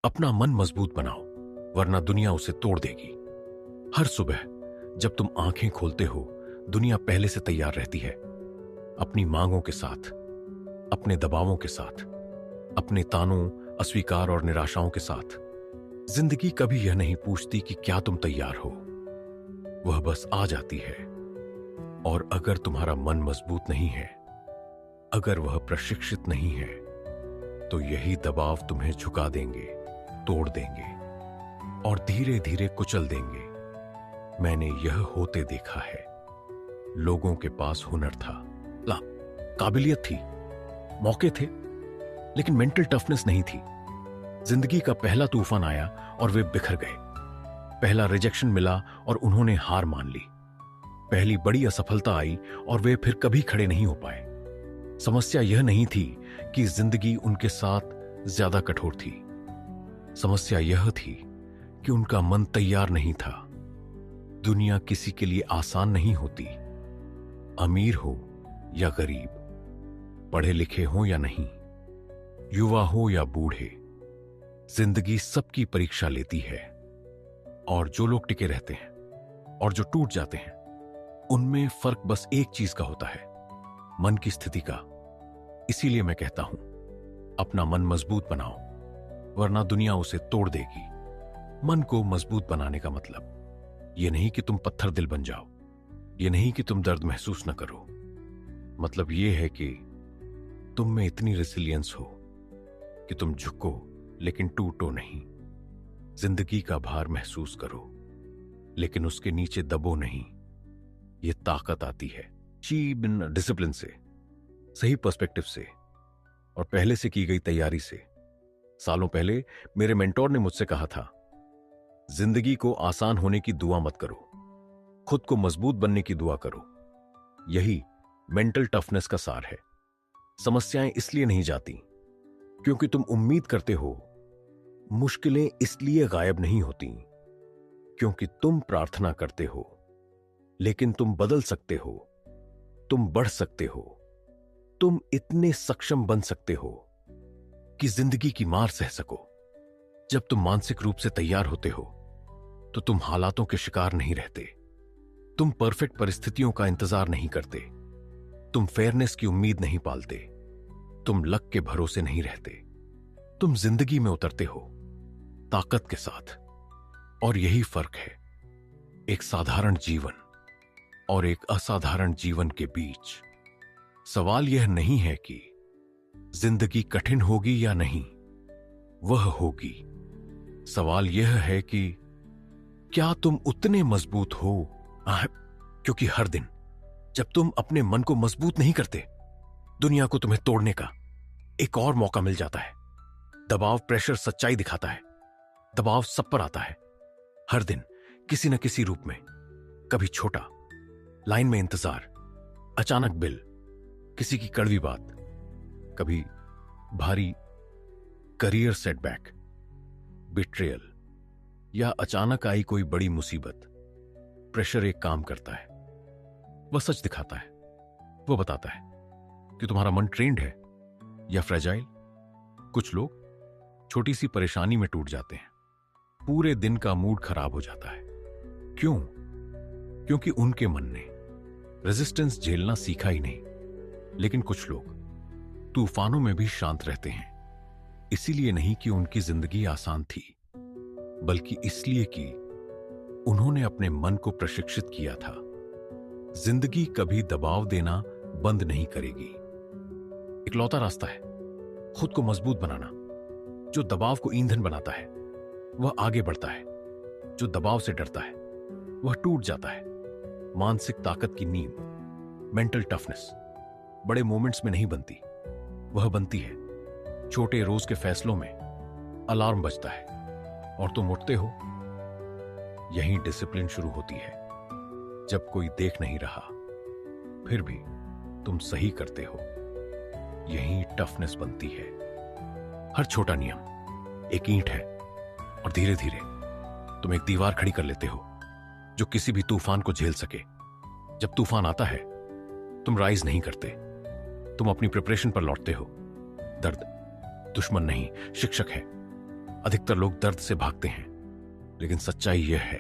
अपना मन मजबूत बनाओ, वरना दुनिया उसे तोड़ देगी। हर सुबह जब तुम आंखें खोलते हो, दुनिया पहले से तैयार रहती है, अपनी मांगों के साथ, अपने दबावों के साथ, अपने तानों, अस्वीकार और निराशाओं के साथ। जिंदगी कभी यह नहीं पूछती कि क्या तुम तैयार हो, वह बस आ जाती है। और अगर तुम्हारा मन मजबूत नहीं है, अगर वह प्रशिक्षित नहीं है, तो यही दबाव तुम्हें झुका देंगे, तोड़ देंगे और धीरे धीरे कुचल देंगे। मैंने यह होते देखा है। लोगों के पास हुनर था, काबिलियत थी, मौके थे, लेकिन मेंटल टफनेस नहीं थी। जिंदगी का पहला तूफान आया और वे बिखर गए। पहला रिजेक्शन मिला और उन्होंने हार मान ली। पहली बड़ी असफलता आई और वे फिर कभी खड़े नहीं हो पाए। समस्या यह नहीं थी कि जिंदगी उनके साथ ज्यादा कठोर थी। समस्या यह थी कि उनका मन तैयार नहीं था। दुनिया किसी के लिए आसान नहीं होती। अमीर हो या गरीब, पढ़े लिखे हो या नहीं, युवा हो या बूढ़े, जिंदगी सबकी परीक्षा लेती है। और जो लोग टिके रहते हैं और जो टूट जाते हैं, उनमें फर्क बस एक चीज का होता है, मन की स्थिति का। इसीलिए मैं कहता हूं, अपना मन मजबूत बनाओ, वरना दुनिया उसे तोड़ देगी। मन को मजबूत बनाने का मतलब यह नहीं कि तुम पत्थर दिल बन जाओ, यह नहीं कि तुम दर्द महसूस न करो। मतलब यह है कि तुम में इतनी रेसिलियंस हो कि तुम झुको लेकिन टूटो नहीं। जिंदगी का भार महसूस करो, लेकिन उसके नीचे दबो नहीं। यह ताकत आती है डिसिप्लिन से, सही पर्सपेक्टिव से और पहले से की गई तैयारी से। सालों पहले मेरे मेंटोर ने मुझसे कहा था, जिंदगी को आसान होने की दुआ मत करो, खुद को मजबूत बनने की दुआ करो। यही मेंटल टफनेस का सार है। समस्याएं इसलिए नहीं जाती क्योंकि तुम उम्मीद करते हो, मुश्किलें इसलिए गायब नहीं होती क्योंकि तुम प्रार्थना करते हो। लेकिन तुम बदल सकते हो, तुम बढ़ सकते हो, तुम इतने सक्षम बन सकते हो कि जिंदगी की मार सह सको। जब तुम मानसिक रूप से तैयार होते हो, तो तुम हालातों के शिकार नहीं रहते। तुम परफेक्ट परिस्थितियों का इंतजार नहीं करते। तुम फेयरनेस की उम्मीद नहीं पालते। तुम लक के भरोसे नहीं रहते। तुम जिंदगी में उतरते हो ताकत के साथ। और यही फर्क है एक साधारण जीवन और एक असाधारण जीवन के बीच। सवाल यह नहीं है कि जिंदगी कठिन होगी या नहीं, वह होगी। सवाल यह है कि क्या तुम उतने मजबूत हो? क्योंकि हर दिन जब तुम अपने मन को मजबूत नहीं करते, दुनिया को तुम्हें तोड़ने का एक और मौका मिल जाता है। दबाव, प्रेशर सच्चाई दिखाता है। दबाव सब पर आता है, हर दिन किसी न किसी रूप में। कभी छोटा, लाइन में इंतजार, अचानक बिल, किसी की कड़वी बात, कभी भारी करियर सेटबैक, बिट्रेयल या अचानक आई कोई बड़ी मुसीबत। प्रेशर एक काम करता है, वह सच दिखाता है। वह बताता है कि तुम्हारा मन ट्रेंड है या फ्रेजाइल। कुछ लोग छोटी सी परेशानी में टूट जाते हैं, पूरे दिन का मूड खराब हो जाता है। क्यों? क्योंकि उनके मन ने रेजिस्टेंस झेलना सीखा ही नहीं। लेकिन कुछ लोग तूफानों में भी शांत रहते हैं, इसीलिए नहीं कि उनकी जिंदगी आसान थी, बल्कि इसलिए कि उन्होंने अपने मन को प्रशिक्षित किया था। जिंदगी कभी दबाव देना बंद नहीं करेगी। इकलौता रास्ता है खुद को मजबूत बनाना। जो दबाव को ईंधन बनाता है, वह आगे बढ़ता है। जो दबाव से डरता है, वह टूट जाता है। मानसिक ताकत की नींव, मेंटल टफनेस, बड़े मोमेंट्स में नहीं बनती, वह बनती है छोटे रोज के फैसलों में। अलार्म बजता है और तुम उठते हो। यही डिसिप्लिन शुरू होती है। जब कोई देख नहीं रहा, फिर भी तुम सही करते हो। यही टफनेस बनती है। हर छोटा नियम एक ईंट है और धीरे धीरे तुम एक दीवार खड़ी कर लेते हो जो किसी भी तूफान को झेल सके। जब तूफान आता है, तुम राइज नहीं करते, तुम अपनी प्रिपरेशन पर लौटते हो। दर्द दुश्मन नहीं, शिक्षक है। अधिकतर लोग दर्द से भागते हैं, लेकिन सच्चाई यह है,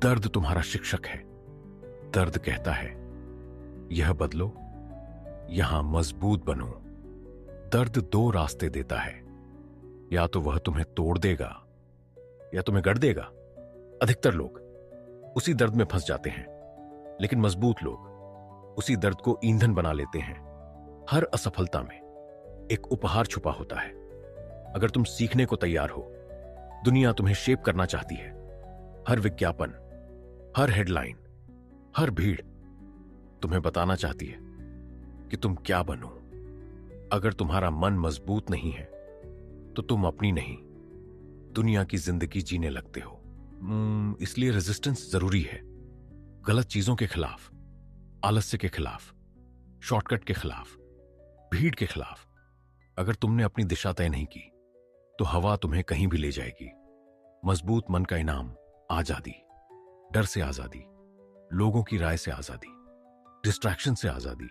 दर्द तुम्हारा शिक्षक है। दर्द कहता है, यह बदलो, यहां मजबूत बनो। दर्द दो रास्ते देता है, या तो वह तुम्हें तोड़ देगा या तुम्हें गढ़ देगा। अधिकतर लोग उसी दर्द में फंस जाते हैं, लेकिन मजबूत लोग उसी दर्द को ईंधन बना लेते हैं। हर असफलता में एक उपहार छुपा होता है। अगर तुम सीखने को तैयार हो, दुनिया तुम्हें शेप करना चाहती है। हर विज्ञापन, हर हेडलाइन, हर भीड़ तुम्हें बताना चाहती है कि तुम क्या बनो। अगर तुम्हारा मन मजबूत नहीं है तो तुम अपनी नहीं, दुनिया की जिंदगी जीने लगते हो। इसलिए रेजिस्टेंस जरूरी है। गलत चीजों के खिलाफ, आलस्य के खिलाफ, शॉर्टकट के खिलाफ, भीड़ के खिलाफ। अगर तुमने अपनी दिशा तय नहीं की तो हवा तुम्हें कहीं भी ले जाएगी। मजबूत मन का इनाम आजादी, डर से आजादी, लोगों की राय से आजादी, डिस्ट्रैक्शन से आजादी।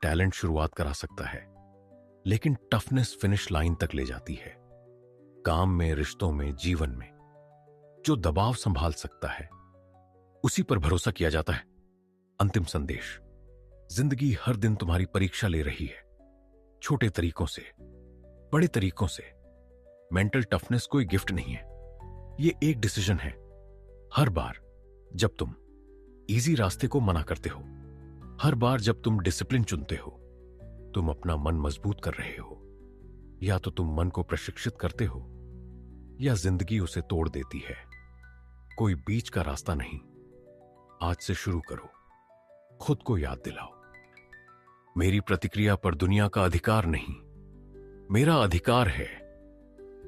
टैलेंट शुरुआत करा सकता है, लेकिन टफनेस फिनिश लाइन तक ले जाती है। काम में, रिश्तों में, जीवन में जो दबाव संभाल सकता है उसी पर भरोसा किया जाता है। अंतिम संदेश, जिंदगी हर दिन तुम्हारी परीक्षा ले रही है, छोटे तरीकों से, बड़े तरीकों से। मेंटल टफनेस कोई गिफ्ट नहीं है, ये एक डिसीजन है। हर बार जब तुम इजी रास्ते को मना करते हो, हर बार जब तुम डिसिप्लिन चुनते हो, तुम अपना मन मजबूत कर रहे हो। या तो तुम मन को प्रशिक्षित करते हो या जिंदगी उसे तोड़ देती है। कोई बीच का रास्ता नहीं। आज से शुरू करो, खुद को याद दिलाओ, मेरी प्रतिक्रिया पर दुनिया का अधिकार नहीं, मेरा अधिकार है।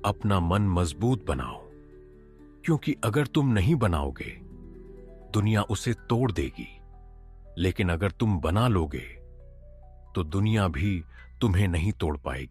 अपना मन मजबूत बनाओ, क्योंकि अगर तुम नहीं बनाओगे दुनिया उसे तोड़ देगी, लेकिन अगर तुम बना लोगे तो दुनिया भी तुम्हें नहीं तोड़ पाएगी।